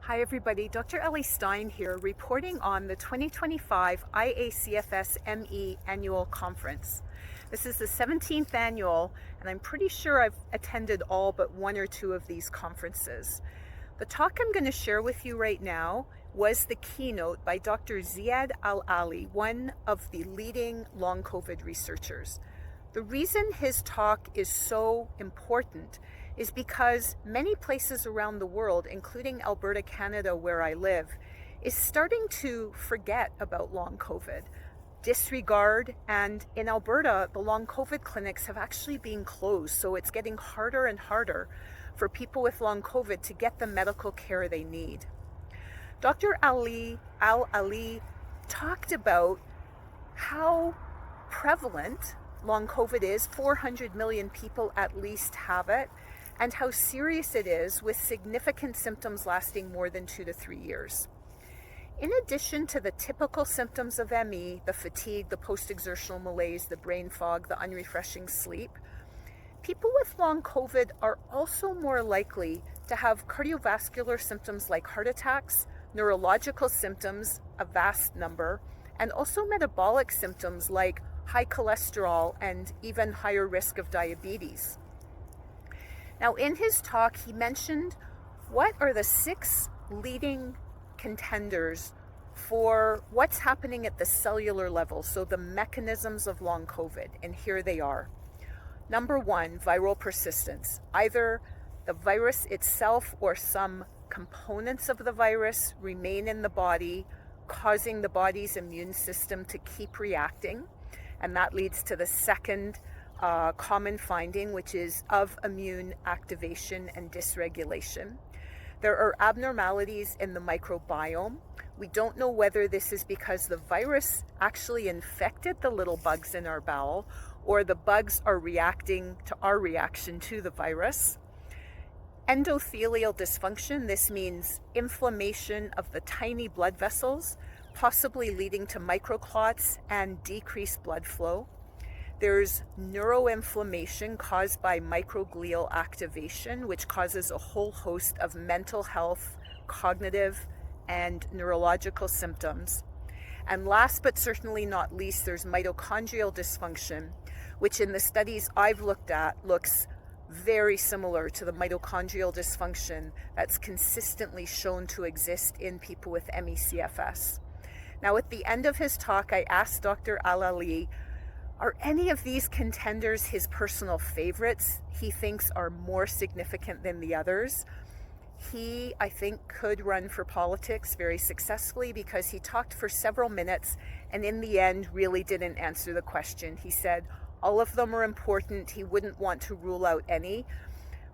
Hi everybody, Dr. Ellie Stein here, reporting on the 2025 IACFS ME Annual Conference. This is the 17th annual, and I'm pretty sure I've attended all but one or two of these conferences. The talk I'm going to share with you right now was the keynote by Dr. Ziyad Al-Aly, one of the leading long COVID researchers. The reason his talk is so important is because many places around the world, including Alberta, Canada, where I live, is starting to forget about long COVID, disregard, and in Alberta, the long COVID clinics have actually been closed, so it's getting harder and harder for people with long COVID to get the medical care they need. Dr. Al-Aly talked about how prevalent long COVID is. 400 million people at least have it, and how serious it is, with significant symptoms lasting more than 2 to 3 years. In addition to the typical symptoms of ME, the fatigue, the post-exertional malaise, the brain fog, the unrefreshing sleep, people with long COVID are also more likely to have cardiovascular symptoms like heart attacks, neurological symptoms, a vast number, and also metabolic symptoms like high cholesterol and even higher risk of diabetes. Now, in his talk, he mentioned what are the 6 leading contenders for what's happening at the cellular level, so the mechanisms of long COVID, and here they are. Number 1, viral persistence. Either the virus itself or some components of the virus remain in the body, causing the body's immune system to keep reacting, and that leads to the second common finding, which is of immune activation and dysregulation. There are abnormalities in the microbiome. We don't know whether this is because the virus actually infected the little bugs in our bowel, or the bugs are reacting to our reaction to the virus. Endothelial dysfunction, this means inflammation of the tiny blood vessels, possibly leading to microclots and decreased blood flow. There's neuroinflammation caused by microglial activation, which causes a whole host of mental health, cognitive, and neurological symptoms. And last but certainly not least, there's mitochondrial dysfunction, which in the studies I've looked at looks very similar to the mitochondrial dysfunction that's consistently shown to exist in people with ME/CFS. Now, at the end of his talk, I asked Dr. Al-Aly, are any of these contenders his personal favorites? He thinks are more significant than the others. He, I think, could run for politics very successfully because he talked for several minutes and in the end really didn't answer the question. He said all of them are important. He wouldn't want to rule out any.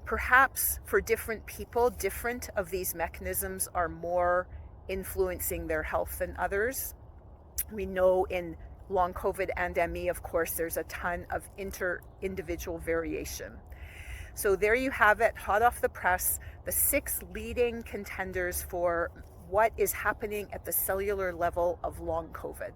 Perhaps for different people, different of these mechanisms are more influencing their health than others. We know in long COVID and ME, of course, there's a ton of inter-individual variation. So there you have it, hot off the press, the 6 leading contenders for what is happening at the cellular level of long COVID.